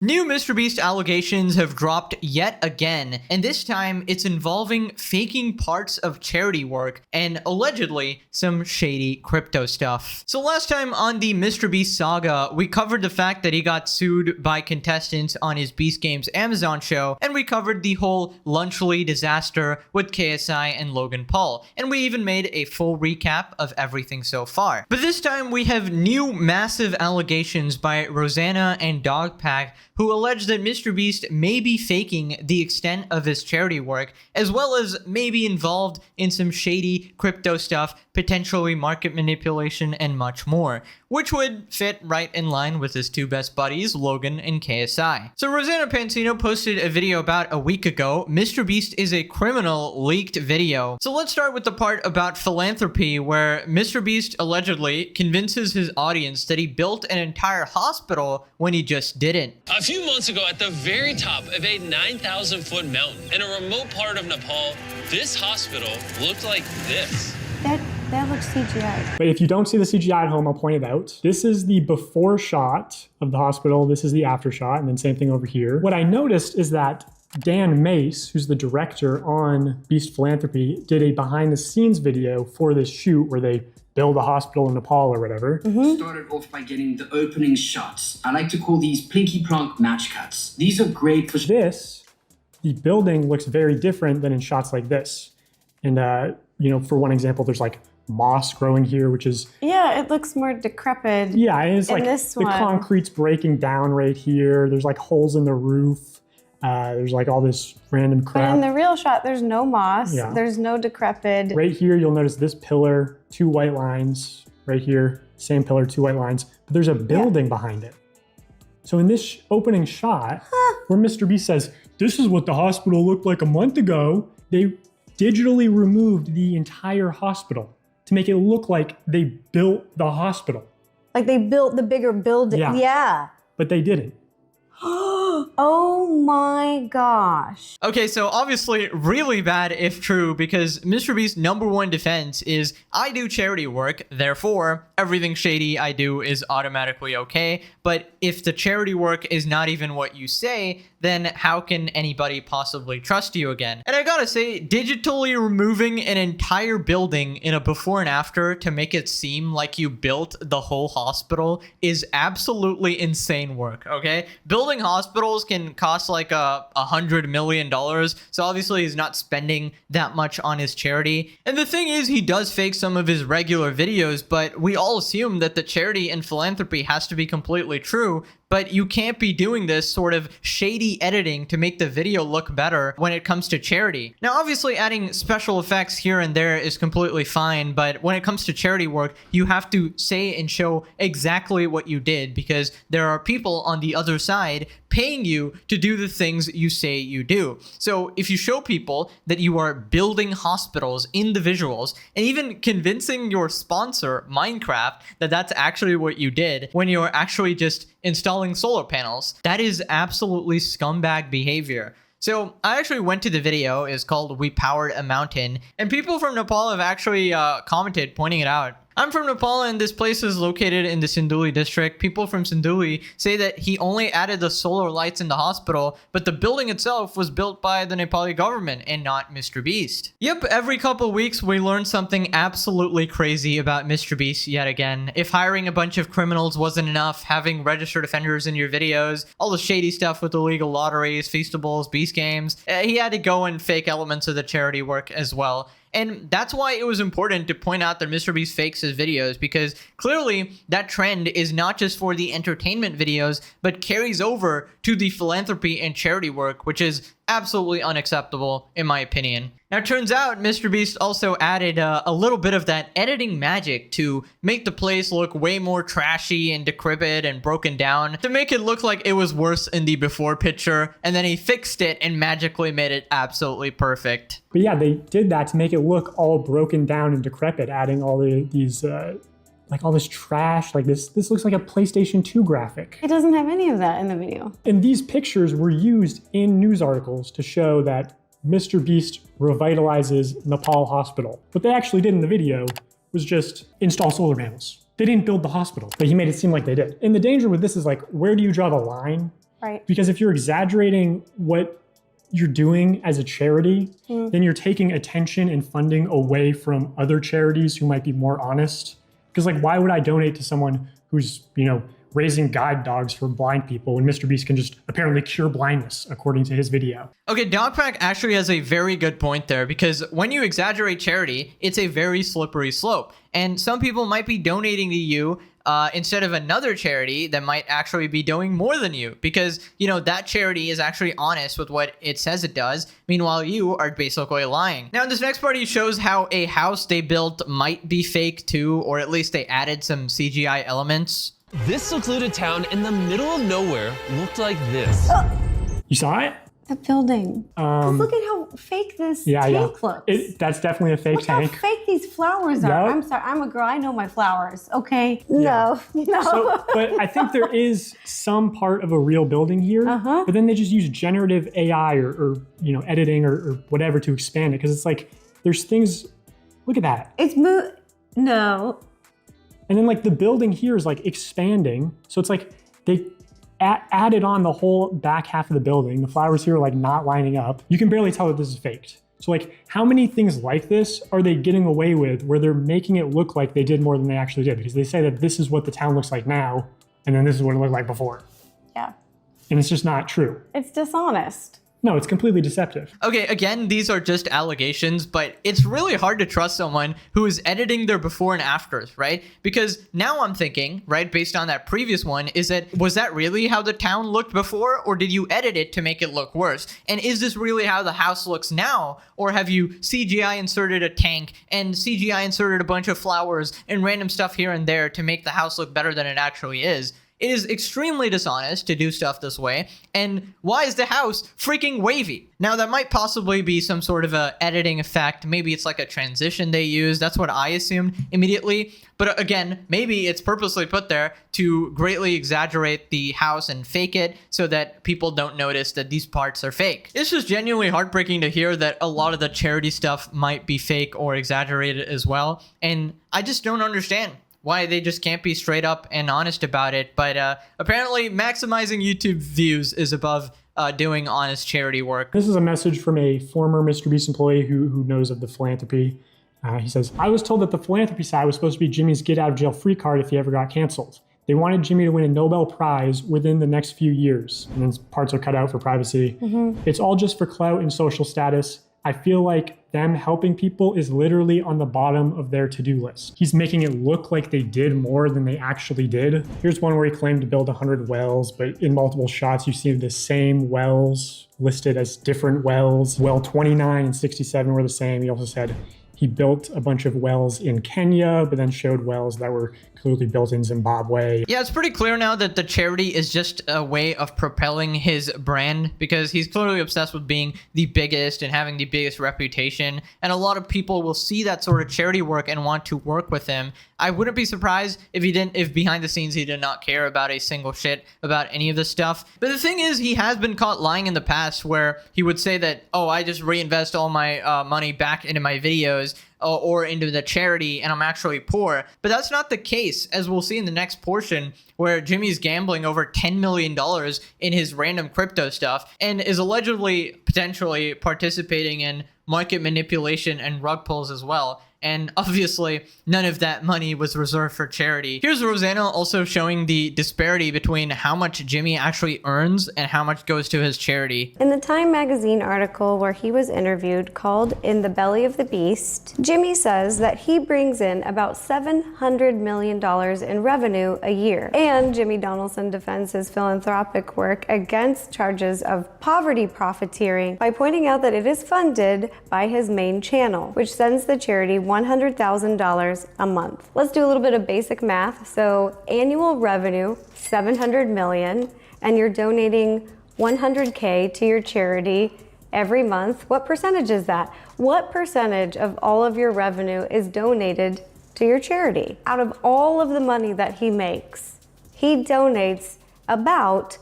New MrBeast allegations have dropped yet again, and this time it's involving faking parts of charity work and allegedly some shady crypto stuff. So last time on the MrBeast saga, we covered the fact that he got sued by contestants on his Beast Games Amazon show, and we covered the whole Lunchly disaster with KSI and Logan Paul, and we even made a full recap of everything so far. But this time we have new massive allegations by Rosanna and Dogpack, who allege that MrBeast may be faking the extent of his charity work, as well as maybe involved in some shady crypto stuff, potentially market manipulation, and much more, which would fit right in line with his two best buddies, Logan and KSI. So Rosanna Pansino posted a video about a week ago, MrBeast is a criminal leaked video. So let's start with the part about philanthropy, where MrBeast allegedly convinces his audience that he built an entire hospital when he just didn't. A few months ago, at the very top of a 9,000-foot mountain in a remote part of Nepal, this hospital looked like this. That looks CGI. But if you don't see the CGI at home, I'll point it out. This is the before shot of the hospital. This is the after shot, and then same thing over here. What I noticed is that Dan Mace, who's the director on Beast Philanthropy, did a behind-the-scenes video for this shoot where they build a hospital in Nepal or whatever. Started off by getting the opening shots. I like to call these plinky plonk match cuts. These are great for this. The building looks very different than in shots like this. And, for one example, there's like moss growing here, which is... Yeah, it looks more decrepit. Yeah, and it's like this the concrete's breaking down right here. There's like holes in the roof. There's like all this random crap. But in the real shot, there's no moss. Yeah. There's no decrepit. Right here, you'll notice this pillar, 2 white lines. Right here, same pillar, 2 white lines. But there's a building behind it. So in this opening shot, where MrBeast says, this is what the hospital looked like a month ago, they digitally removed the entire hospital to make it look like they built the hospital. Like they built the bigger building. Yeah. But they didn't. Oh my gosh. Okay, so obviously really bad if true, because MrBeast's #1 defense is, I do charity work, therefore everything shady I do is automatically okay. But if the charity work is not even what you say, then how can anybody possibly trust you again? And I gotta say, digitally removing an entire building in a before and after to make it seem like you built the whole hospital is absolutely insane work, okay? Building hospitals can cost like $100 million, so obviously he's not spending that much on his charity. And the thing is, he does fake some of his regular videos, but we all assume that the charity and philanthropy has to be completely true. But you can't be doing this sort of shady editing to make the video look better when it comes to charity. Now, obviously adding special effects here and there is completely fine, but when it comes to charity work, you have to say and show exactly what you did, because there are people on the other side paying you to do the things you say you do. So if you show people that you are building hospitals in the visuals, and even convincing your sponsor, Minecraft, that that's actually what you did when you're actually just installing solar panels, that is absolutely scumbag behavior. So I actually went to the video. It's called We Powered a Mountain, and people from Nepal have actually commented, pointing it out. I'm from Nepal, and this place is located in the Sinduli district. People from Sinduli say that he only added the solar lights in the hospital, but the building itself was built by the Nepali government and not MrBeast. Yep, every couple weeks we learn something absolutely crazy about MrBeast yet again. If hiring a bunch of criminals wasn't enough, having registered offenders in your videos, all the shady stuff with illegal lotteries, feastables, Beast Games, he had to go and fake elements of the charity work as well. And that's why it was important to point out that MrBeast fakes his videos, because clearly that trend is not just for the entertainment videos, but carries over to the philanthropy and charity work, which is absolutely unacceptable in my opinion. Now, it turns out MrBeast also added a little bit of that editing magic to make the place look way more trashy and decrepit and broken down, to make it look like it was worse in the before picture, and then he fixed it and magically made it absolutely perfect. But yeah, they did that to make it look all broken down and decrepit, adding all these like all this trash. Like this looks like a PlayStation 2 graphic. It doesn't have any of that in the video. And these pictures were used in news articles to show that MrBeast revitalizes Nepal hospital. What they actually did in the video was just install solar panels. They didn't build the hospital, but he made it seem like they did. And the danger with this is, like, where do you draw the line Right. Because if you're exaggerating what you're doing as a charity, then you're taking attention and funding away from other charities who might be more honest. Because like, why would I donate to someone who's, raising guide dogs for blind people when MrBeast can just apparently cure blindness, according to his video? Okay, Dogpack actually has a very good point there, because when you exaggerate charity, it's a very slippery slope. And some people might be donating to you instead of another charity that might actually be doing more than you, because, that charity is actually honest with what it says it does. Meanwhile, you are basically lying. Now, this next part shows how a house they built might be fake too, or at least they added some CGI elements. This secluded town in the middle of nowhere looked like this. You saw it? The building. Just look at how fake this tank looks. That's definitely a fake Look tank. how fake these flowers are. Yep. I'm sorry, I'm a girl. I know my flowers. Okay. No. So, but I think there is some part of a real building here, but then they just use generative AI or editing or whatever to expand it, because it's like there's things. Look at that. It's no. And then like the building here is like expanding, so it's like they added on the whole back half of the building. The flowers here are like not lining up. You can barely tell that this is faked. So like, how many things like this are they getting away with where they're making it look like they did more than they actually did? Because they say that this is what the town looks like now, and then this is what it looked like before. Yeah. And it's just not true. It's dishonest. No, it's completely deceptive. Okay, again, these are just allegations, but it's really hard to trust someone who is editing their before and afters, right? Because now I'm thinking, right, based on that previous one, was that really how the town looked before, or did you edit it to make it look worse? And is this really how the house looks now, or have you CGI inserted a tank and CGI inserted a bunch of flowers and random stuff here and there to make the house look better than it actually is? It is extremely dishonest to do stuff this way, and why is the house freaking wavy? Now, that might possibly be some sort of a editing effect. Maybe it's like a transition they use. That's what I assumed immediately. But again, maybe it's purposely put there to greatly exaggerate the house and fake it so that people don't notice that these parts are fake. It's just genuinely heartbreaking to hear that a lot of the charity stuff might be fake or exaggerated as well, and I just don't understand why they just can't be straight up and honest about it. But apparently maximizing YouTube views is above doing honest charity work. This is a message from a former MrBeast employee who knows of the philanthropy. He says, I was told that the philanthropy side was supposed to be Jimmy's get out of jail free card if he ever got canceled. They wanted Jimmy to win a Nobel Prize within the next few years. And then parts are cut out for privacy. It's all just for clout and social status. I feel like them helping people is literally on the bottom of their to-do list. He's making it look like they did more than they actually did. Here's one where he claimed to build 100 wells, but in multiple shots, you see the same wells listed as different wells. Well 29 and 67 were the same. He also said he built a bunch of wells in Kenya, but then showed wells that were clearly built in Zimbabwe. Yeah, it's pretty clear now that the charity is just a way of propelling his brand, because he's clearly obsessed with being the biggest and having the biggest reputation. And a lot of people will see that sort of charity work and want to work with him. I wouldn't be surprised if behind the scenes he did not care about a single shit about any of this stuff. But the thing is, he has been caught lying in the past, where he would say that, oh, I just reinvest all my money back into my videos or into the charity, and I'm actually poor. But that's not the case, as we'll see in the next portion, where Jimmy's gambling over $10 million in his random crypto stuff and is allegedly potentially participating in market manipulation and rug pulls as well. And obviously, none of that money was reserved for charity. Here's Rosanna also showing the disparity between how much Jimmy actually earns and how much goes to his charity. In the Time magazine article where he was interviewed called In the Belly of the Beast, Jimmy says that he brings in about $700 million in revenue a year. And Jimmy Donaldson defends his philanthropic work against charges of poverty profiteering by pointing out that it is funded by his main channel, which sends the charity $100,000 a month. Let's do a little bit of basic math. So annual revenue, $700 million, and you're donating $100K to your charity every month. What percentage is that? What percentage of all of your revenue is donated to your charity? Out of all of the money that he makes, he donates about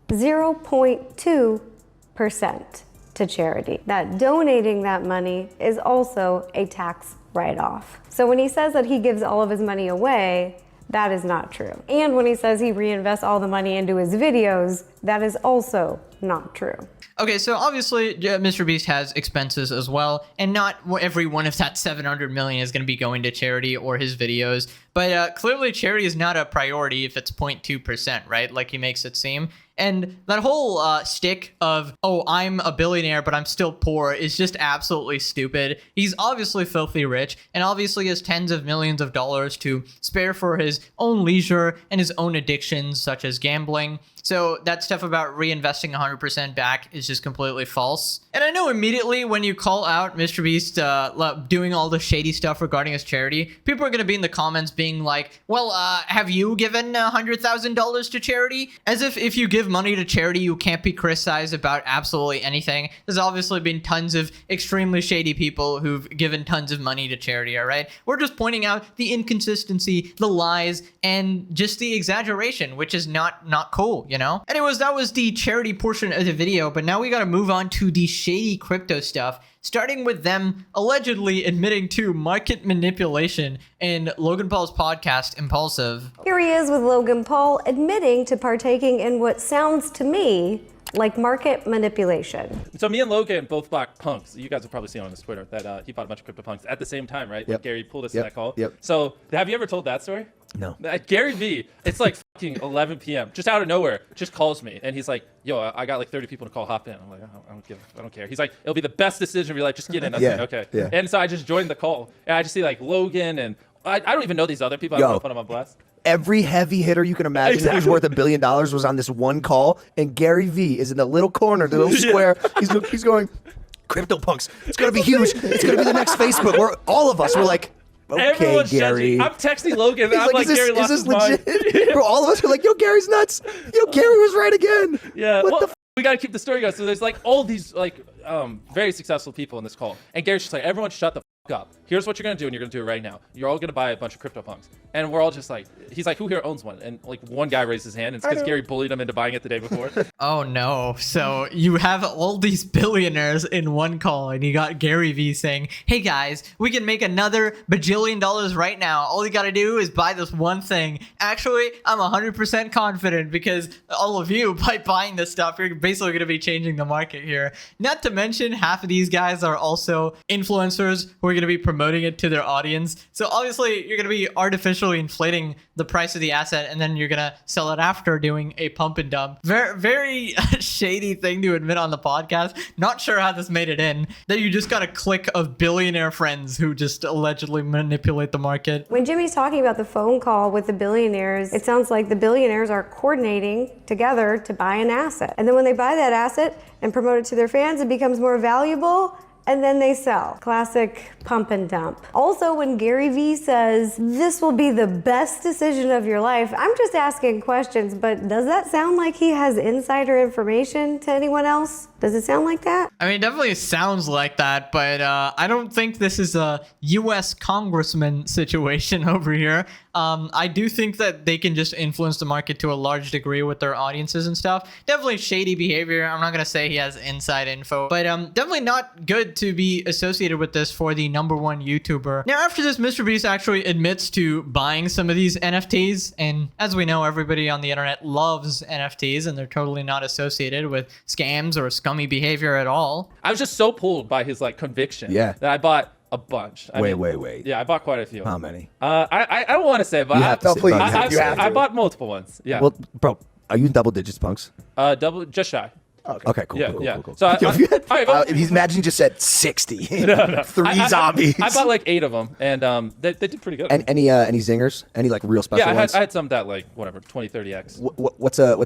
0.2% to charity. That donating that money is also a tax write-off. So when he says that he gives all of his money away, That is not true. And when he says he reinvests all the money into his videos, that is also not true. Okay, so obviously MrBeast has expenses as well, and not every one of that 700 million is going to be going to charity or his videos. But clearly charity is not a priority if it's 0.2%, right? Like he makes it seem. And that whole stick of, oh, I'm a billionaire, but I'm still poor is just absolutely stupid. He's obviously filthy rich and obviously has tens of millions of dollars to spare for his own leisure and his own addictions, such as gambling. So that stuff about reinvesting 100% back is just completely false. And I know immediately when you call out MrBeast doing all the shady stuff regarding his charity, people are going to be in the comments being like, well, have you given $100,000 to charity? As if you give money to charity, you can't be criticized about absolutely anything. There's obviously been tons of extremely shady people who've given tons of money to charity, all right? We're just pointing out the inconsistency, the lies, and just the exaggeration, which is not cool, you know? Anyways, that was the charity portion of the video, but now we gotta move on to the shady crypto stuff, starting with them allegedly admitting to market manipulation in Logan Paul's podcast, Impulsive. Here he is with Logan Paul admitting to partaking in what sounds to me like market manipulation. So me and Logan both bought punks. You guys have probably seen on his Twitter that he bought a bunch of crypto punks at the same time, right? Yep. Gary pulled us in Yep. that call. Yep. So have you ever told that story? No. Gary V, it's like fucking 11 p.m. just out of nowhere, just calls me and he's like, "Yo, I got like 30 people to call. Hop in." I'm like, I don't care. He's like, "It'll be the best decision of your life. Just get in." I was Yeah, like, okay. yeah. And so I just joined the call and I just see like Logan and I don't even know these other people. I don't know if I'm on blast. Every heavy hitter you can imagine who's Exactly. worth $1 billion was on this one call, and Gary V is in the little corner, the little square. He's going, CryptoPunks. It's gonna be huge. It's gonna be the next Facebook. We're all of us. We're like, okay, Everyone's Gary. judging. I'm texting Logan and He's I'm like, is Gary this, lost is his this mind. legit? Bro, all of us are like, yo, Gary's nuts. Yo, Gary was right again. Yeah, What well, the we got to keep the story going. So there's like all these like very successful people in this call. And Gary's just like, everyone shut the up. Here's what you're going to do, and you're going to do it right now. You're all going to buy a bunch of CryptoPunks. And we're all just like, he's like, who here owns one? And like one guy raised his hand, and it's because Gary bullied him into buying it the day before. Oh no. So you have all these billionaires in one call and you got Gary V saying, hey guys, we can make another bajillion dollars right now. All you gotta do is buy this one thing. Actually, I'm 100% confident because all of you, by buying this stuff, you're basically gonna be changing the market here. Not to mention half of these guys are also influencers who are gonna be promoting it to their audience. So obviously you're gonna be artificially inflating the price of the asset and then you're gonna sell it after doing a pump and dump. Very shady thing to admit on the podcast. Not sure how this made it in. That you just got a clique of billionaire friends who just allegedly manipulate the market. When Jimmy's talking about the phone call with the billionaires, it sounds like the billionaires are coordinating together to buy an asset. And then when they buy that asset and promote it to their fans, it becomes more valuable and then they sell. Classic pump and dump. Also, when Gary V says, this will be the best decision of your life, I'm just asking questions, but does that sound like he has insider information to anyone else? Does it sound like that? I mean, it definitely sounds like that, but I don't think this is a U.S. congressman situation over here. I do think that they can just influence the market to a large degree with their audiences and stuff. Definitely shady behavior. I'm not going to say he has inside info, but definitely not good to be associated with this for the #1 YouTuber. Now, after this, MrBeast actually admits to buying some of these NFTs, and as we know, everybody on the internet loves NFTs, and they're totally not associated with scams or scummy behavior at all. I was just so pulled by his like conviction that I bought a bunch. Wait. Yeah, I bought quite a few. How many? I don't want to say, but You have to say, I, please. You have to. I bought multiple ones. Yeah. Well, bro, are you in double digits, punks? Double, just shy. Okay, cool. Yeah, cool, yeah. cool, cool. So He's imagine you just said 60. No. Three zombies. I bought like 8 of them, and they did pretty good. And any zingers? Any like real special yeah, ones? I had some that like whatever 20-30x. What's a?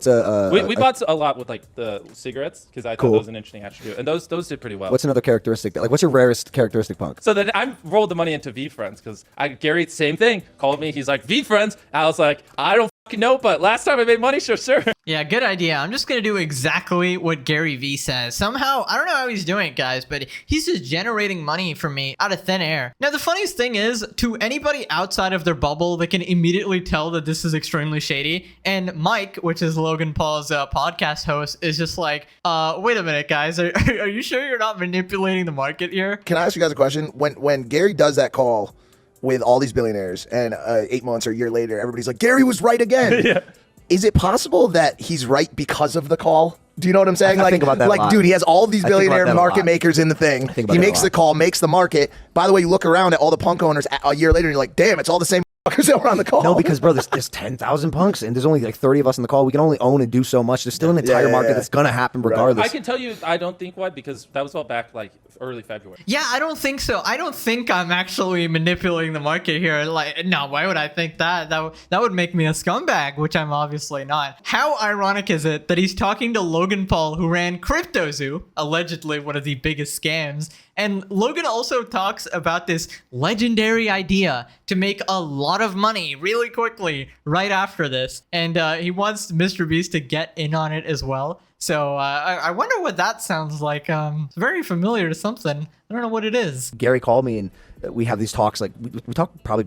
We bought a lot with like the cigarettes because I thought that was an interesting attribute, and those did pretty well. What's another characteristic? Like, what's your rarest characteristic, punk? So then I rolled the money into V Friends because Gary, same thing, called me. He's like, V Friends. I was like, I don't fucking know, but last time I made money, sure. Yeah, good idea. I'm just gonna do exactly what Gary V says. Somehow, I don't know how he's doing it, guys, but he's just generating money for me out of thin air. Now, the funniest thing is, to anybody outside of their bubble, they can immediately tell that this is extremely shady. And Mike, which is Logan Paul's podcast host, is just like, wait a minute, guys, are you sure you're not manipulating the market here? Can I ask you guys a question? When Gary does that call, with all these billionaires, and 8 months or a year later, everybody's like, Gary was right again. Yeah. Is it possible that he's right because of the call? Do you know what I'm saying? I think about that a lot. Dude, he has all these billionaire market makers in the thing. He makes the call, makes the market. By the way, you look around at all the punk owners a year later, and you're like, damn, it's all the same fuckers that were on the call. No, because, bro, there's 10,000 punks, and there's only like 30 of us in the call. We can only own and do so much. There's still an entire market that's going to happen regardless. I can tell you, I don't think why, because that was all back like early February. Yeah, I don't think so. I don't think I'm actually manipulating the market here. Like, no, why would I think that? That would make me a scumbag, which I'm obviously not. How ironic is it that he's talking to Logan Paul, who ran CryptoZoo, allegedly one of the biggest scams, and Logan also talks about this legendary idea to make a lot of money really quickly right after this, and he wants MrBeast to get in on it as well. So I wonder what that sounds like. It's very familiar to something. I don't know what it is. Gary called me, and we have these talks. Like we talk probably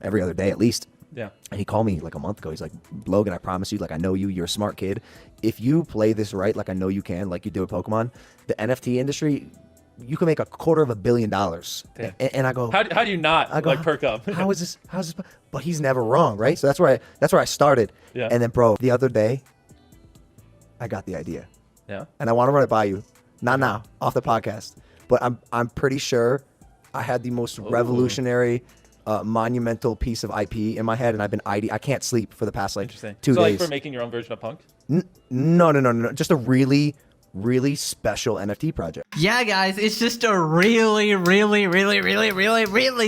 every other day at least. Yeah. And he called me like a month ago. He's like, Logan, I promise you, like, I know you. You're a smart kid. If you play this right, like I know you can, like you do with Pokemon, the NFT industry, you can make $250 million. And I go, how do you not like perk up? How is this? But he's never wrong, right? So that's where I started. Yeah. And then, bro, the other day, I got the idea. Yeah. And I want to run it by you. Not now, off the podcast. But I'm pretty sure I had the most revolutionary, monumental piece of IP in my head, and I've been I can't sleep for the past like 2 days. So like for making your own version of Punk? No. Just a really special NFT project. Yeah, guys, it's just a really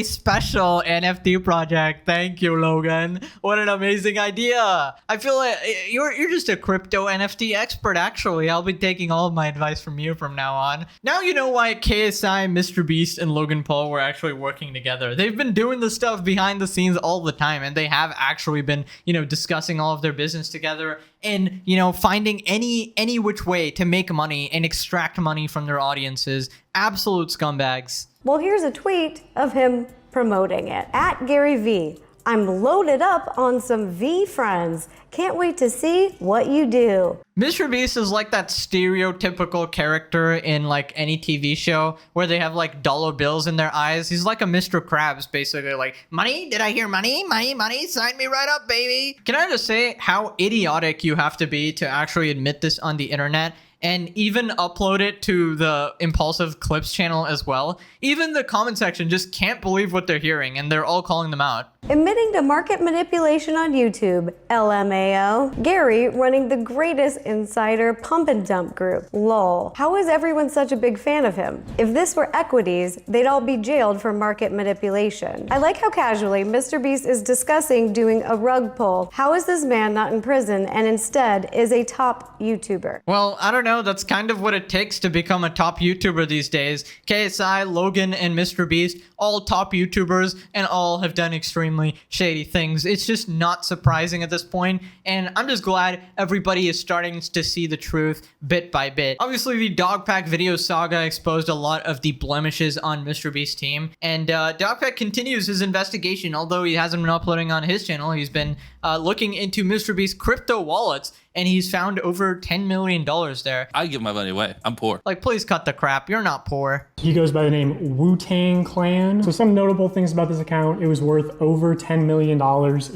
special NFT project. Thank you, Logan. What an amazing idea. I feel like you're just a crypto NFT expert, actually. I'll be taking all of my advice from you from now on. Now you know why KSI, MrBeast, and Logan Paul were actually working together. They've been doing the stuff behind the scenes all the time, and they have actually been, discussing all of their business together and, finding any which way to make money and extract money from their audiences. Absolute scumbags. Well, here's a tweet of him promoting it. At Gary V. I'm loaded up on some V friends. Can't wait to see what you do. MrBeast is like that stereotypical character in like any TV show where they have like dollar bills in their eyes. He's like a Mr. Krabs, basically, like, money? Did I hear money? Money? Sign me right up, baby. Can I just say how idiotic you have to be to actually admit this on the internet? And even upload it to the Impulsive Clips channel as well. Even the comment section just can't believe what they're hearing, and they're all calling them out. Admitting to market manipulation on YouTube, LMAO. Gary running the greatest insider pump and dump group, lol. How is everyone such a big fan of him? If this were equities, they'd all be jailed for market manipulation. I like how casually MrBeast is discussing doing a rug pull. How is this man not in prison and instead is a top YouTuber? Well, I don't know. That's kind of what it takes to become a top YouTuber these days. KSI, Logan, and MrBeast, all top YouTubers, and all have done extremely shady things. It's just not surprising at this point, and I'm just glad everybody is starting to see the truth bit by bit. Obviously, the Dogpack video saga exposed a lot of the blemishes on MrBeast's team, and Dogpack continues his investigation. Although he hasn't been uploading on his channel, he's been looking into MrBeast's crypto wallets, and he's found over $10 million there. I give my money away. I'm poor. Like, please cut the crap. You're not poor. He goes by the name Wu-Tang Clan. So some notable things about this account: it was worth over $10 million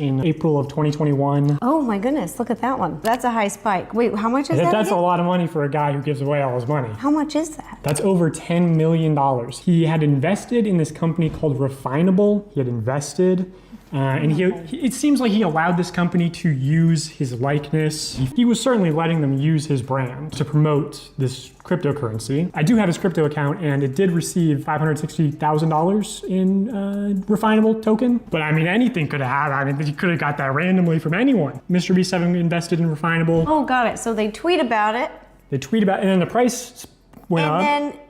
in April of 2021. Oh my goodness, look at that one. That's a high spike. Wait, how much is that That's again? a lot of money for a guy who gives away all his money. How much is that? That's over $10 million. He had invested in this company called Refinable. He had invested. And it seems like he allowed this company to use his likeness. He was certainly letting them use his brand to promote this cryptocurrency. I do have his crypto account, and it did receive $560,000 in Refinable token. But I mean, anything could have happened. I mean, you could have got that randomly from anyone. MrBeast having invested in Refinable. Oh, got it. So they tweet about it. They tweet about it, and then the price went up,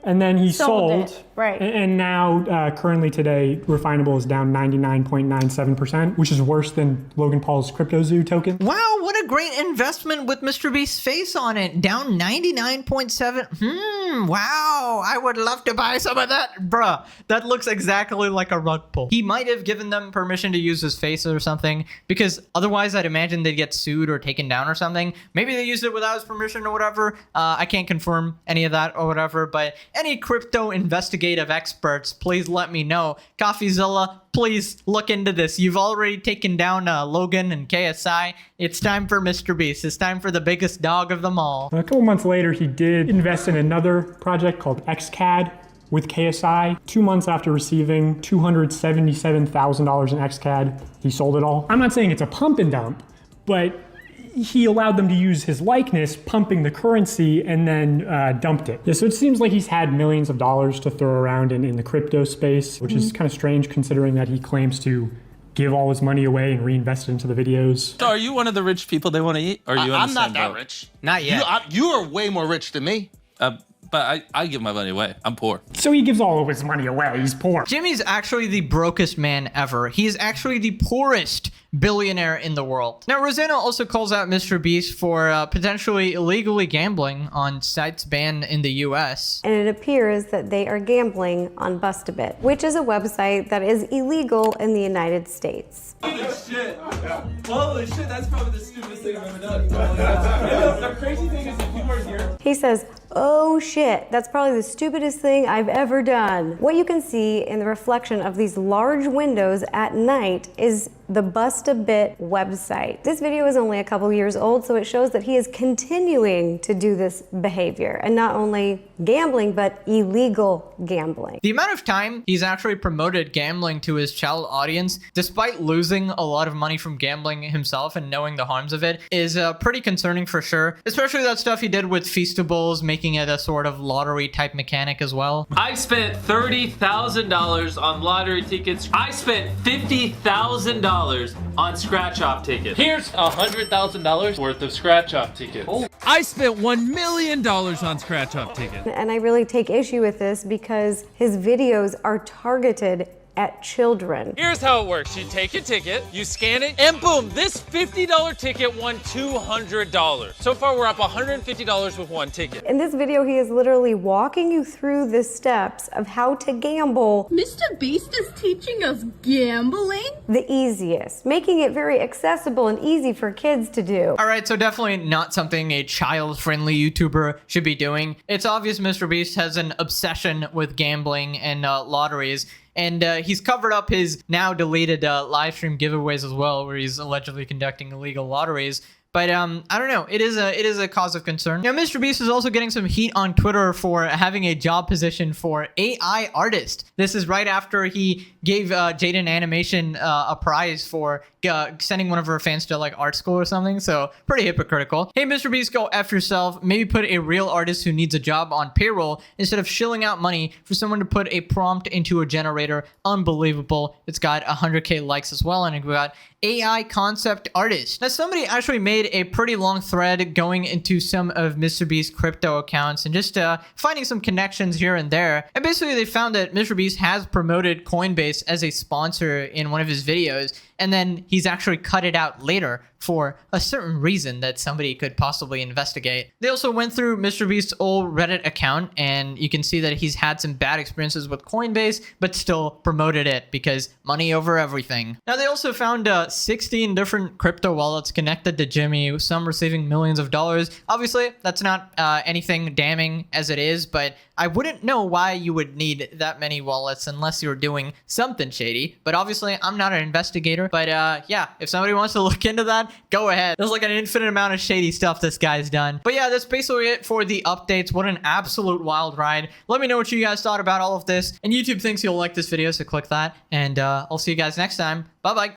and then he sold it. Right. And now, currently today, Refinable is down 99.97%, which is worse than Logan Paul's CryptoZoo token. Wow, what a great investment with MrBeast's face on it. Down 99.7. Wow, I would love to buy some of that. Bruh, that looks exactly like a rug pull. He might have given them permission to use his face or something, because otherwise I'd imagine they'd get sued or taken down or something. Maybe they used it without his permission or whatever. I can't confirm any of that or whatever, but any crypto investigative experts, please let me know. CoffeeZilla, please look into this. You've already taken down Logan and KSI. It's time for MrBeast. It's time for the biggest dog of them all. A couple months later, he did invest in another project called XCAD with KSI. 2 months after receiving $277,000 in XCAD, he sold it all. I'm not saying it's a pump and dump, but he allowed them to use his likeness, pumping the currency, and then dumped it. Yeah, so it seems like he's had millions of dollars to throw around in the crypto space, which is kind of strange considering that he claims to give all his money away and reinvest it into the videos. So are you one of the rich people they want to eat? Or are you I'm not that rich. Not yet. You are way more rich than me. But I give my money away. I'm poor. So he gives all of his money away. He's poor. Jimmy's actually the brokest man ever. He is actually the poorest billionaire in the world. Now, Rosanna also calls out MrBeast for potentially illegally gambling on sites banned in the US. And it appears that they are gambling on Bustabit, which is a website that is illegal in the United States. Holy shit. Holy shit, that's probably the stupidest thing I've ever done. The crazy thing is that people are here. He says, oh shit, that's probably the stupidest thing I've ever done. What you can see in the reflection of these large windows at night is the Bustabit website. This video is only a couple years old, so it shows that he is continuing to do this behavior, and not only gambling, but illegal gambling. The amount of time he's actually promoted gambling to his child audience, despite losing a lot of money from gambling himself and knowing the harms of it, is pretty concerning for sure. Especially that stuff he did with Feastables, making it a sort of lottery type mechanic as well. I spent $30,000 on lottery tickets. I spent $50,000 on scratch-off tickets. Here's $100,000 worth of scratch-off tickets. Oh. I spent $1 million on scratch-off tickets. And I really take issue with this because his videos are targeted at children. Here's how it works. You take a ticket, you scan it, and boom, this $50 ticket won $200. So far, we're up $150 with one ticket. In this video, he is literally walking you through the steps of how to gamble. MrBeast is teaching us gambling? The easiest, making it very accessible and easy for kids to do. All right, so definitely not something a child-friendly YouTuber should be doing. It's obvious MrBeast has an obsession with gambling and lotteries. And he's covered up his now deleted live stream giveaways as well, where he's allegedly conducting illegal lotteries. But I don't know. It is a cause of concern. Now, MrBeast is also getting some heat on Twitter for having a job position for AI artist. This is right after he gave Jaden Animation a prize for sending one of her fans to like art school or something. So pretty hypocritical. Hey, MrBeast, go F yourself. Maybe put a real artist who needs a job on payroll instead of shilling out money for someone to put a prompt into a generator. Unbelievable. It's got 100K likes as well, and we got AI concept artist. Now, somebody actually made a pretty long thread going into some of MrBeast's crypto accounts and just finding some connections here and there. And basically, they found that MrBeast has promoted Coinbase as a sponsor in one of his videos, and then he's actually cut it out later for a certain reason that somebody could possibly investigate. They also went through MrBeast's old Reddit account, and you can see that he's had some bad experiences with Coinbase, but still promoted it because money over everything. Now, they also found 16 different crypto wallets connected to Jimmy, some receiving millions of dollars. Obviously, that's not anything damning as it is, but I wouldn't know why you would need that many wallets unless you were doing something shady. But obviously, I'm not an investigator. But yeah, if somebody wants to look into that, go ahead. There's like an infinite amount of shady stuff this guy's done. But yeah, that's basically it for the updates. What an absolute wild ride. Let me know what you guys thought about all of this. And YouTube thinks you'll like this video, so click that. And I'll see you guys next time. Bye-bye.